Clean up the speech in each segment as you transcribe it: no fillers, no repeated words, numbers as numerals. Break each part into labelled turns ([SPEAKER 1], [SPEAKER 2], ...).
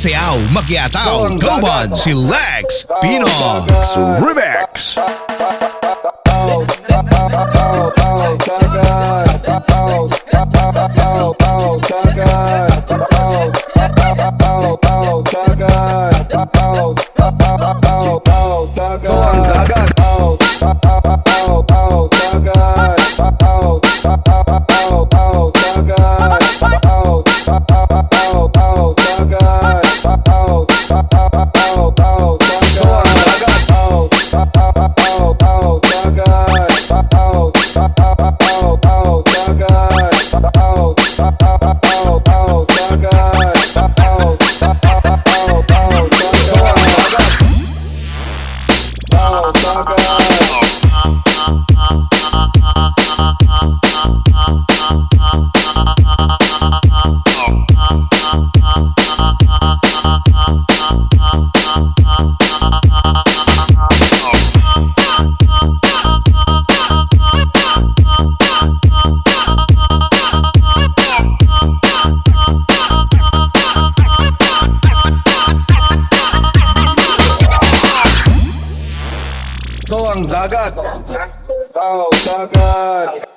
[SPEAKER 1] sayaw, makiataw, kauban si Lex Pinox Remix.
[SPEAKER 2] Ito ang dagat. Tao, dagat.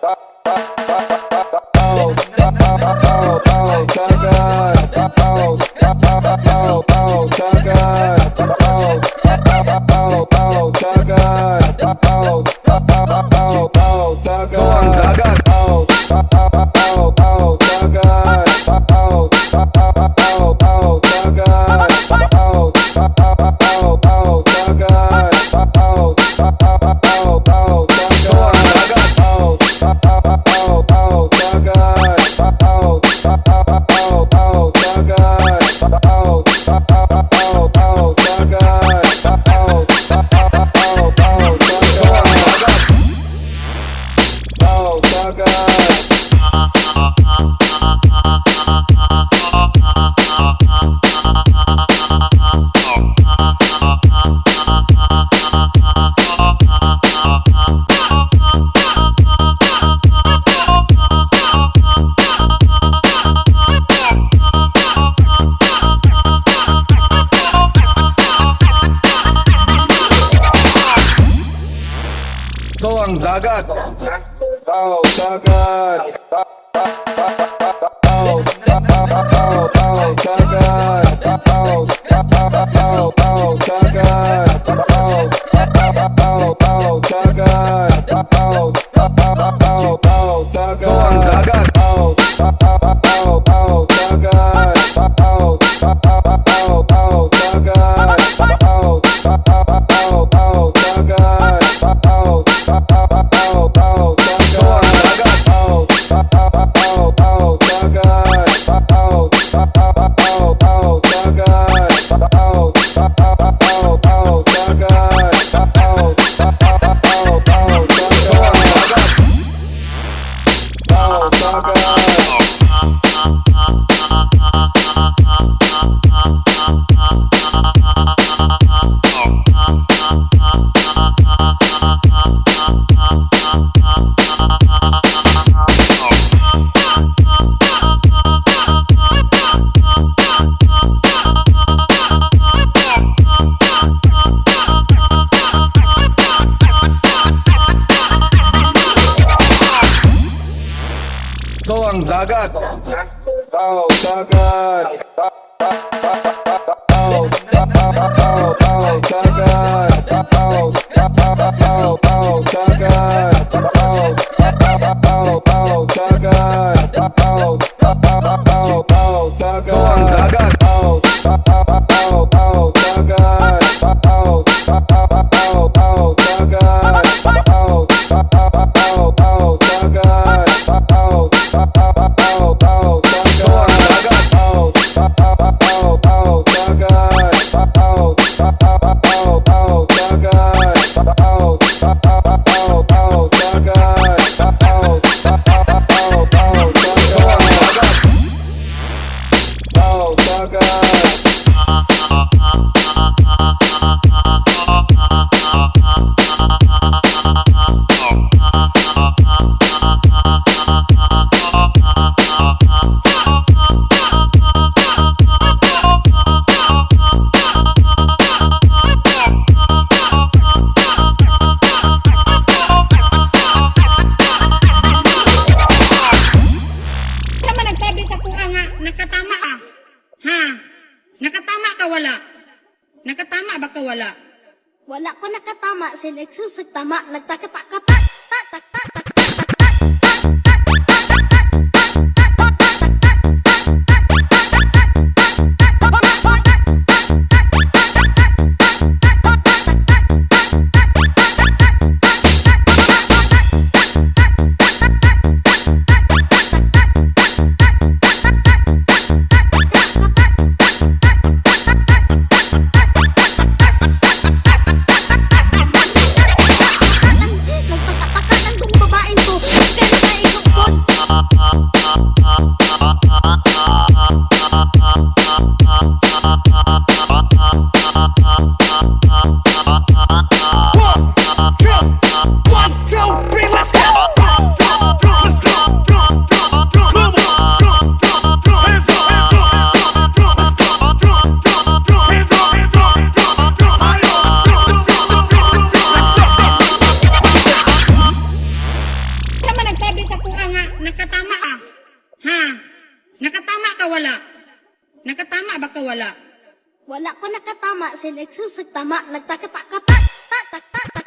[SPEAKER 2] Ito ang dagat. Tao, dagat.
[SPEAKER 3] Dagat. ka wala? Nakatama ba ka wala?
[SPEAKER 4] Wala ko nakatama, sineksusag tama, nagtakapak-kapak, tak-tak-tak-tak.
[SPEAKER 3] Nakatama ka? Ha? Nakatama ka wala? Nakatama ba ka wala?
[SPEAKER 4] Wala ko nakatama, sineksusag tama, nagtakapak-kapak, tak-tak-tak-tak.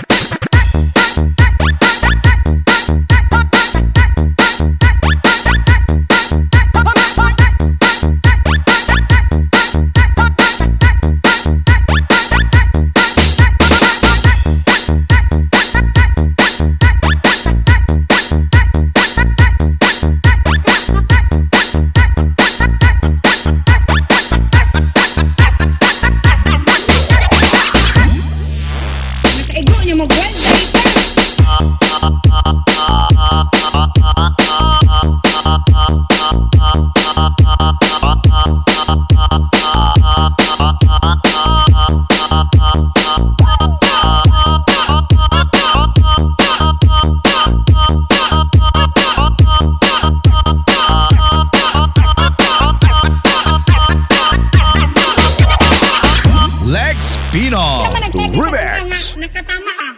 [SPEAKER 1] Pinong Remix.
[SPEAKER 3] Nakatama ka?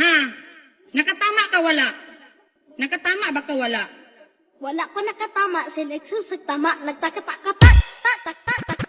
[SPEAKER 3] Ha? Nakatama ka wala? Nakatama ba ka wala?
[SPEAKER 4] Wala ko nakatama, sineksusag tama, nagtakapak-kapak, tak-tak-tak-tak.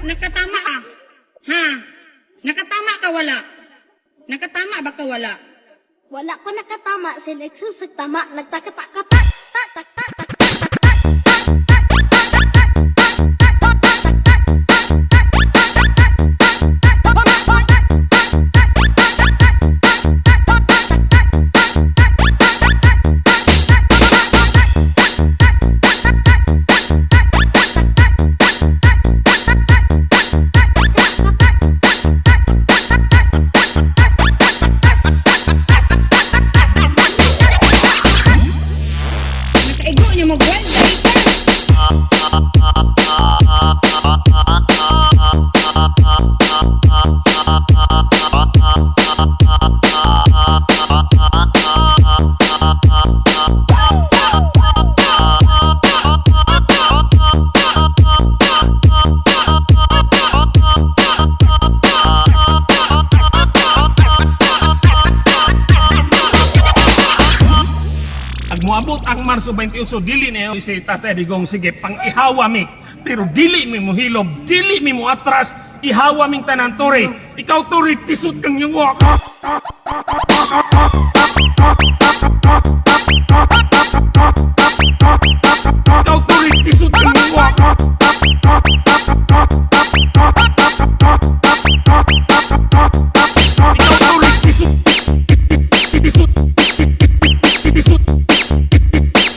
[SPEAKER 3] Nakatama ka? Ha? Nakatama ka wala? Nakatama ba ka wala?
[SPEAKER 4] Wala ko nakatama, sineksusag tama, nagtakapak-kapak, tak-tak-tak-tak.
[SPEAKER 5] Moabot ang Marso 28, dili niyo si Tatay Digong, sige, pang ihawa mi. Pero dili mi mo hilob, dili mi mo atras, ihawa ming tanan turi. Ikaw turi, pisot kang yung wak. Ikaw tuloy pisot kang yawa. Ikaw tuloy pisot. Pisot. Pisot.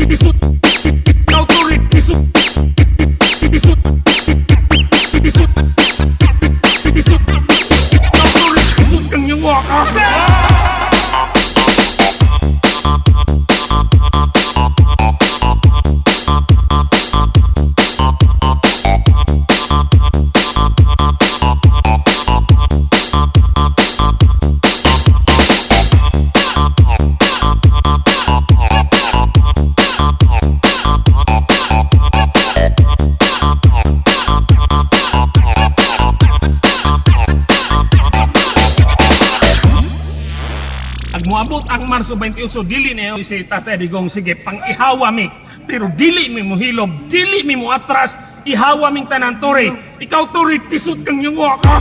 [SPEAKER 5] Pisot. Ikaw tuloy pisot. Pisot. Pisot. Pisot. Ikaw tuloy pisot kang yawa ka. Agmoabot ang Marso 28, dili niyo si Tatay Digong sige pang ihawa mi. Pero dili mi mo hilob, dili mi mo atras, ihawa ming tanan turi. Ikaw turi pisot kang yawa ka.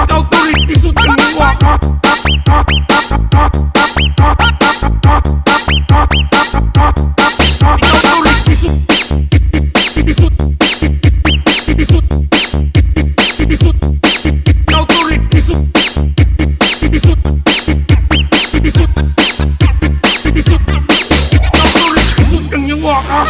[SPEAKER 5] Ikaw turi pisot kang yawa ka. Ikaw turi pisot. Pisot. Pisot. Pisot. Ikaw tuloy pisot. Pisot. Pisot. Pisot. Ikaw tuloy pisot kang yawa ka.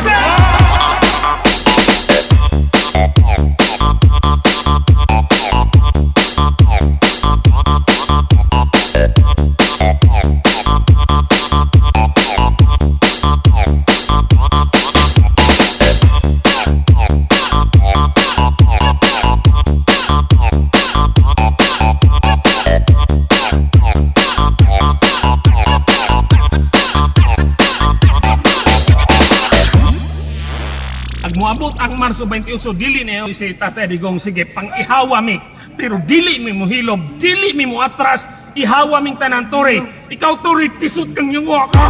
[SPEAKER 5] Agmoabot ang Marso 28, dili niyo si Tatay Digong sige pang ihawa mi. Pero dili mi mo hilob, dili mi mo atras, ihawa ming tanan turi. Ikaw turi pisot kang yawa ka.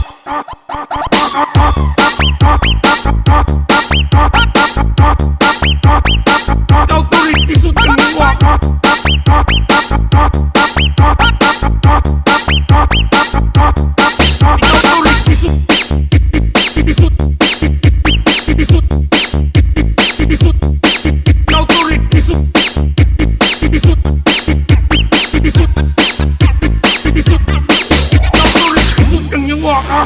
[SPEAKER 5] Ikaw turi pisot kang yawa ka. Ikaw turi pisot. Pisot. Pisot. Pisot. Ikaw tuloy pisot. Pisot. Pisot. Pisot. Ikaw tuloy pisot kang yawa ka.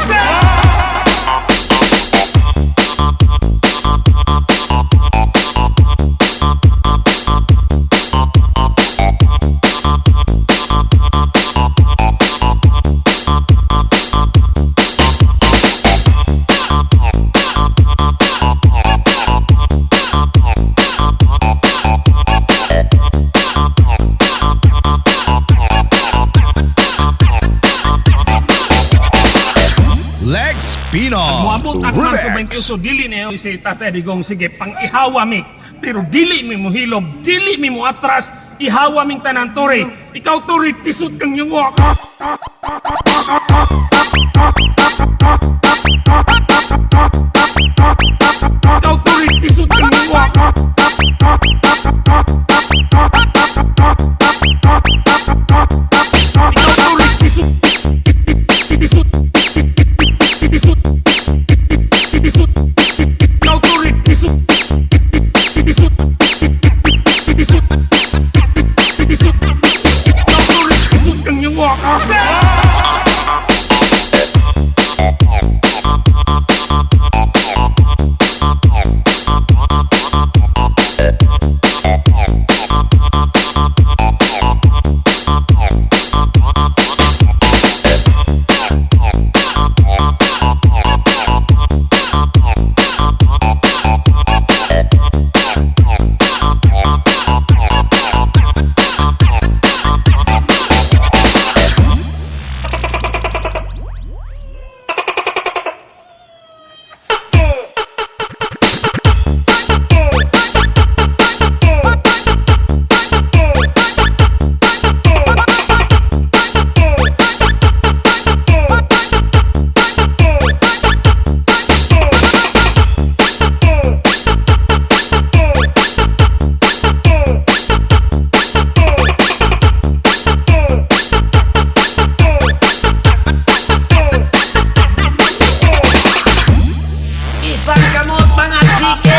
[SPEAKER 1] Lex Pinoy
[SPEAKER 5] Moabot ang Marso
[SPEAKER 1] Remix.
[SPEAKER 5] 28, dili niyo si Tatay Digong sige pang ihawa mi. Pero dili mi mo hilob, dili mi mo atras, ihawa ming tanan turi. Ikaw turi pisot kang yawa ka. Ikaw turi pisot kang yawa ka. Ikaw turi pisot. Pisot. Pisot. Pisot. Ikaw turi pisot. Pisot. Pisot. Pisot. Ikaw turi pisot kang yawa ka.
[SPEAKER 6] Isang kamot mga chike.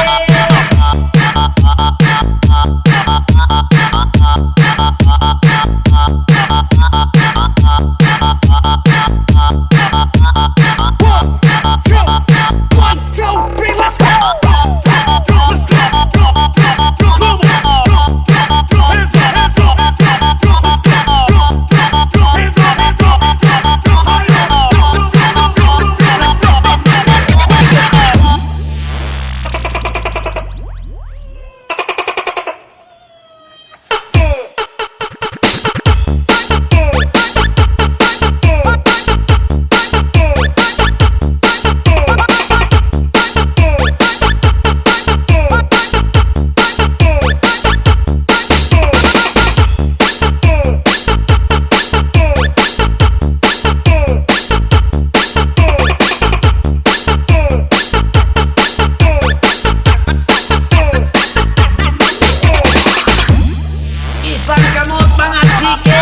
[SPEAKER 6] Isang kamot mga chike.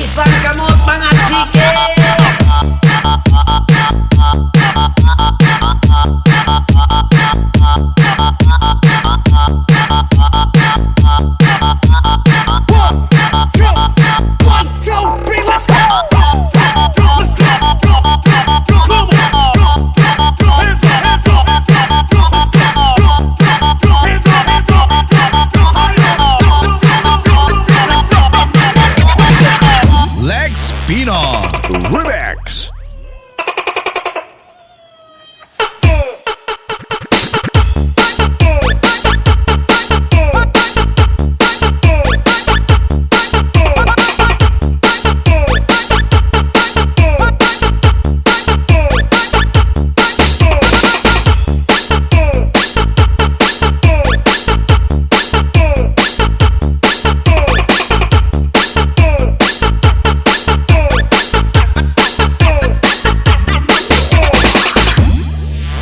[SPEAKER 6] Isang kamot mga chike.
[SPEAKER 1] Lex Pino Remix.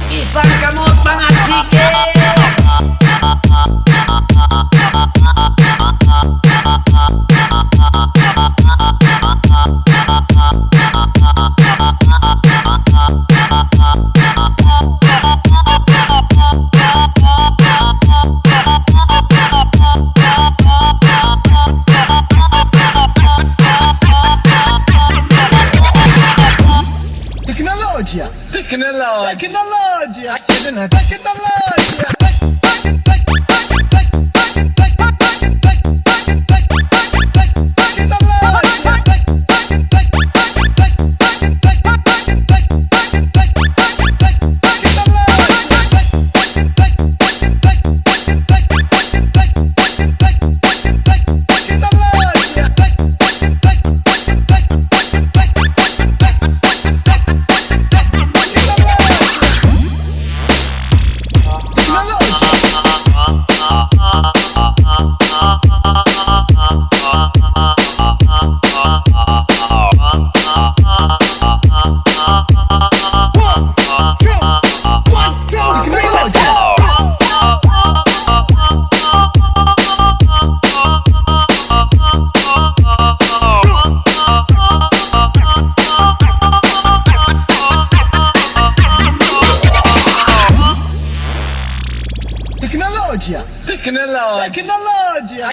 [SPEAKER 6] Isang kamot mga chike.
[SPEAKER 2] Tecnologia.
[SPEAKER 6] Tecnology.
[SPEAKER 2] Tecnologia. Tecnologia. Tecnologia.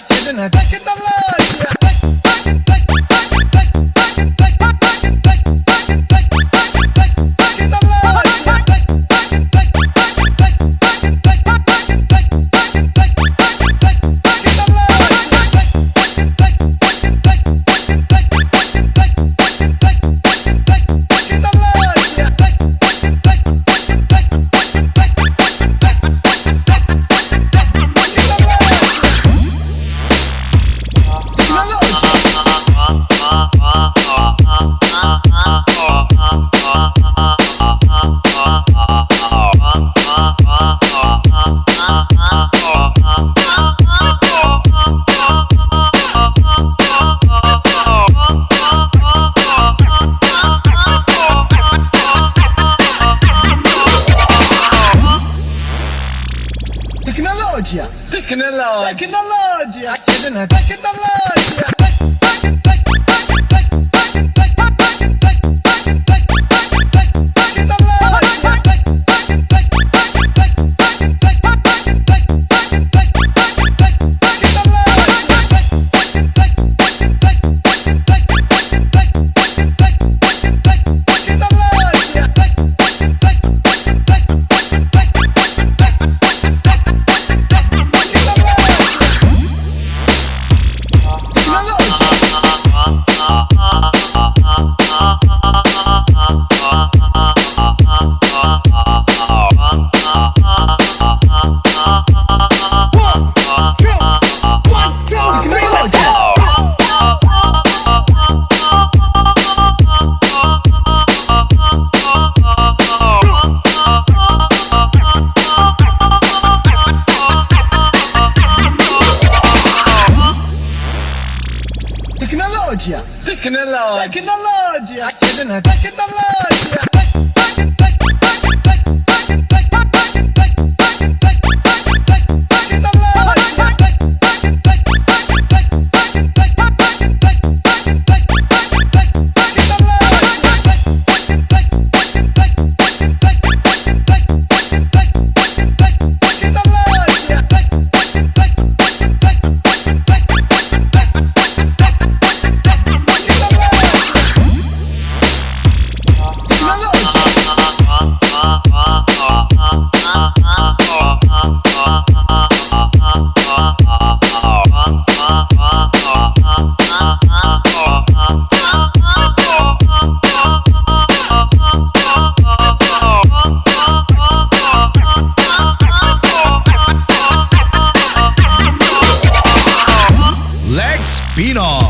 [SPEAKER 2] Tecnologia. Tecnologia. Tecnologia.
[SPEAKER 6] Tecnologia.
[SPEAKER 2] Tecnologia. Accede na tecnologia. Tecnologia.
[SPEAKER 6] Tecnologia.
[SPEAKER 2] Tecnologia. Accede na tecnologia.
[SPEAKER 1] Legs Pinoy.